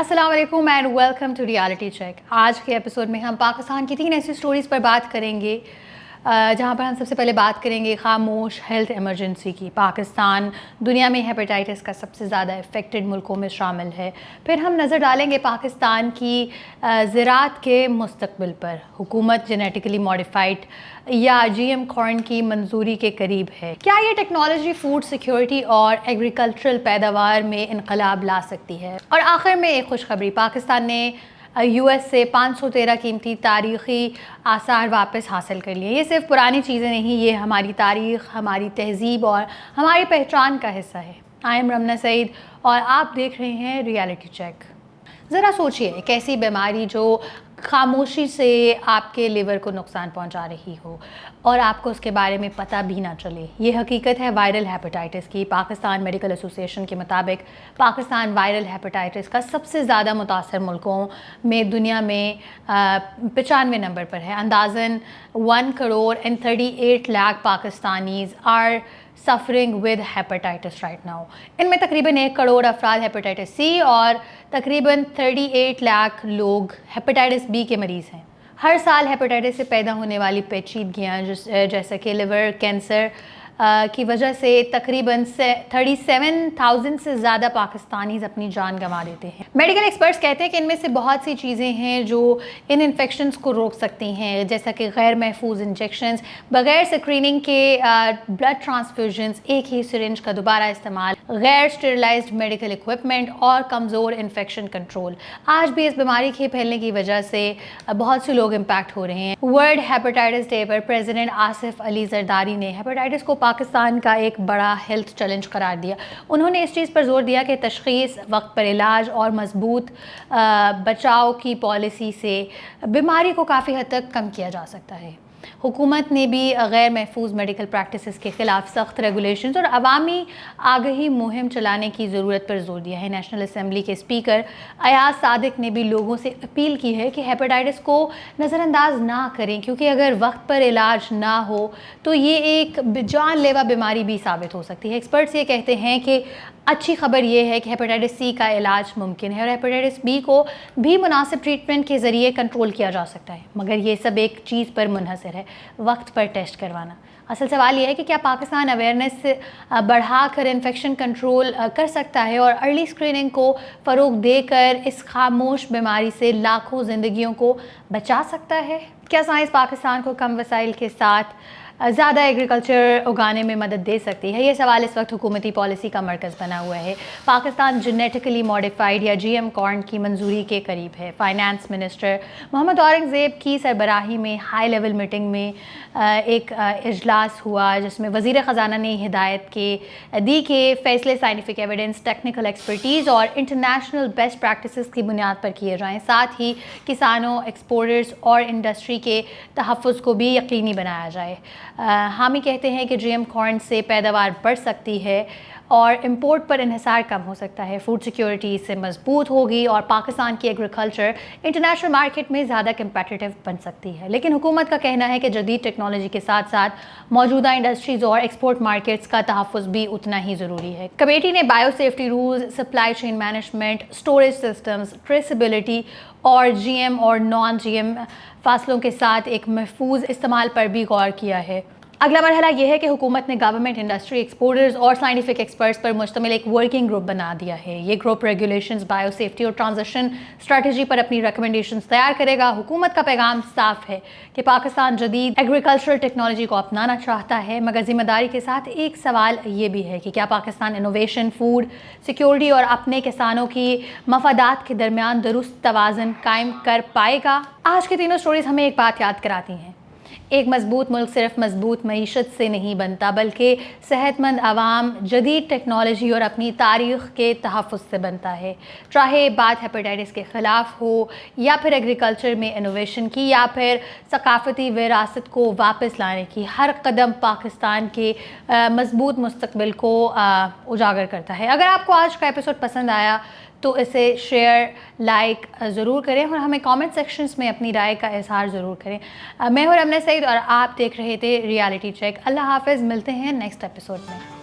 अस्सलाम वालेकुम and welcome to reality check. आज के एपिसोड में हम पाकिस्तान की 3 ऐसी स्टोरीज़ पर बात करेंगे जहां पर हम सबसे पहले बात करेंगे खामोश हेल्थ इमरजेंसी की। पाकिस्तान दुनिया में हेपेटाइटिस का सबसे ज़्यादा इफ़ेक्टेड मुल्कों में शामिल है। फिर हम नज़र डालेंगे पाकिस्तान की ज़राअत के मुस्तकबिल पर। हुकूमत जेनेटिकली मॉडिफाइड या GM कॉर्न की मंजूरी के करीब है। क्या ये टेक्नोलॉजी फूड सिक्योरिटी और एग्रीकल्चरल पैदावार में इनकलाब ला सकती है? और आखिर में एक खुशखबरी, पाकिस्तान ने US से 513 कीमती तारीख़ी आसार वापस हासिल कर लिए। ये सिर्फ पुरानी चीज़ें नहीं, ये हमारी तारीख़, हमारी तहज़ीब और हमारी पहचान का हिस्सा है। आई एम रमना सईद और आप देख रहे हैं रियलिटी चेक। ज़रा सोचिए, एक ऐसी बीमारी जो खामोशी से आपके लिवर को नुकसान पहुंचा रही हो और आपको उसके बारे में पता भी ना चले। ये हकीकत है वायरल हेपेटाइटिस की। पाकिस्तान मेडिकल एसोसिएशन के मुताबिक पाकिस्तान वायरल हेपेटाइटिस का सबसे ज़्यादा मुतासर मुल्कों में दुनिया में 95 नंबर पर है। अंदाज़न 1,38,00,000 Pakistanis are suffering with hepatitis right now. इनमें तकरीबन 1 करोड़ अफराद हेपेटाइटिस C और तकरीबन 38 लाख लोग हेपेटाइटिस B के मरीज़ हैं। हर साल हेपेटाइटिस से पैदा होने वाली पेचीदगियाँ जैसे कि लिवर कैंसर की वजह से तकरीबन 37,000 से ज़्यादा पाकिस्तानीज़ अपनी जान गंवा देते हैं। मेडिकल एक्सपर्ट्स कहते हैं कि इनमें से बहुत सी चीज़ें हैं जो इन इन्फेक्शंस को रोक सकती हैं, जैसा कि गैर महफूज इंजेक्शंस, बगैर स्क्रीनिंग के ब्लड ट्रांसफ्यूजन्स, एक ही सिरिंज का दोबारा इस्तेमाल, गैर स्टेरिलाइज्ड मेडिकल इक्विपमेंट और कमज़ोर इन्फेक्शन कंट्रोल। आज भी इस बीमारी के फैलने की वजह से बहुत से लोग इम्पैक्ट हो रहे हैं। वर्ल्ड हेपेटाइटिस डे पर प्रेसिडेंट आसिफ अली जरदारी ने हेपेटाइटिस को पाकिस्तान का एक बड़ा हेल्थ चैलेंज करार दिया। उन्होंने इस चीज़ पर जोर दिया कि तशख़ीस, वक्त पर इलाज और मजबूत बचाव की पॉलिसी से बीमारी को काफ़ी हद तक कम किया जा सकता है। हुकूमत ने भी गैर महफूज मेडिकल प्रैक्टिसेस के ख़िलाफ़ सख्त रेगुलेशंस और अवामी आगही मुहिम चलाने की ज़रूरत पर जोर दिया है। नेशनल असम्बली के स्पीकर अयाज सादिक ने भी लोगों से अपील की है कि हेपेटाइटिस को नज़रअंदाज ना करें, क्योंकि अगर वक्त पर इलाज ना हो तो ये एक जानलेवा बीमारी भी साबित हो सकती है। एक्सपर्ट्स ये कहते हैं कि अच्छी खबर ये है कि हेपेटाइटिस C का इलाज मुमकिन है और हेपेटाइटिस B को भी मुनासिब ट्रीटमेंट के ज़रिए कंट्रोल किया जा सकता है, मगर ये सब एक चीज़ पर मुनहसर है, वक्त पर टेस्ट करवाना। असल सवाल ये है कि क्या पाकिस्तान अवेयरनेस बढ़ाकर इन्फेक्शन कंट्रोल कर सकता है और अर्ली स्क्रीनिंग को फ़रोग देकर इस खामोश बीमारी से लाखों ज़िंदगियों को बचा सकता है? क्या साइंस पाकिस्तान को कम वसाइल के साथ ज़्यादा एग्रीकल्चर उगाने में मदद दे सकती है? ये सवाल इस वक्त हुकूमती पॉलिसी का मरकज़ बना हुआ है। पाकिस्तान जेनेटिकली मॉडिफाइड या GM कॉर्न की मंजूरी के करीब है। फाइनेंस मिनिस्टर मोहम्मद औरंगज़ेब की सरबराही में हाई लेवल मीटिंग में एक इजलास हुआ, जिसमें वज़ीर ख़जाना ने हिदायत दी कि फ़ैसले साइंटिफिक एविडेंस, टेक्निकल एक्सपर्टीज़ और इंटरनेशनल बेस्ट प्रैक्टिसेस की बुनियाद पर किए जाएँ। साथ ही किसानों, एक्सपोर्टर्स और इंडस्ट्री के तहफ़्फ़ुज़ को भी यकीनी बनाया जाए। हामी कहते हैं कि GM कॉर्न से पैदावार बढ़ सकती है और इंपोर्ट पर इन्हिसार कम हो सकता है। फूड सिक्योरिटी इससे मजबूत होगी और पाकिस्तान की एग्रीकल्चर इंटरनेशनल मार्केट में ज़्यादा कम्पिटिटिव बन सकती है। लेकिन हुकूमत का कहना है कि जदीद टेक्नोलॉजी के साथ साथ मौजूदा इंडस्ट्रीज़ और एक्सपोर्ट मार्केट्स का तहफ़्फ़ुज़ भी उतना ही ज़रूरी है। कमेटी ने bio safety rules, supply chain management, storage systems, traceability और GM और नॉन GM फासलों के साथ एक महफूज इस्तेमाल पर भी गौर किया है। अगला मरहला यह है कि हुकूमत ने गवर्नमेंट, इंडस्ट्री, एक्सपोर्टर्स और साइंटिफिक एक्सपर्ट्स पर मुश्तमिल एक वर्किंग ग्रुप बना दिया है। ये ग्रुप रेगुलेशंस, बायो सेफ्टी और ट्रांजिशन स्ट्रेटजी पर अपनी रिकमेंडेशंस तैयार करेगा। हुकूमत का पैगाम साफ है कि पाकिस्तान जदीद एग्रीकल्चरल टेक्नोलॉजी को अपनाना चाहता है, मगर जिम्मेदारी के साथ एक सवाल ये भी है कि क्या पाकिस्तान इनोवेशन, फूड सिक्योरिटी और अपने किसानों की मफादात के दरमियान दुरुस्त तवाज़ुन कायम कर पाएगा? आज की तीनों स्टोरीज हमें एक बात याद कराती हैं, एक मजबूत मुल्क सिर्फ मजबूत मईशत से नहीं बनता, बल्कि सेहतमंद आवाम, जदीद टेक्नोलॉजी और अपनी तारीख़ के तहफ़्फ़ुज़ से बनता है। चाहे बात हेपेटाइटिस के ख़िलाफ़ हो या फिर एग्रीकल्चर में इनोवेशन की या फिर सकाफ़ती विरासत को वापस लाने की, हर कदम पाकिस्तान के मजबूत मुस्तकबिल को उजागर करता है। अगर आपको आज का एपिसोड पसंद आया तो इसे शेयर, लाइक ज़रूर करें और हमें कमेंट सेक्शंस में अपनी राय का इज़हार ज़रूर करें। मैं हूं रमना सईद और आप देख रहे थे रियलिटी चेक। अल्लाह हाफ़िज़, मिलते हैं नेक्स्ट एपिसोड में।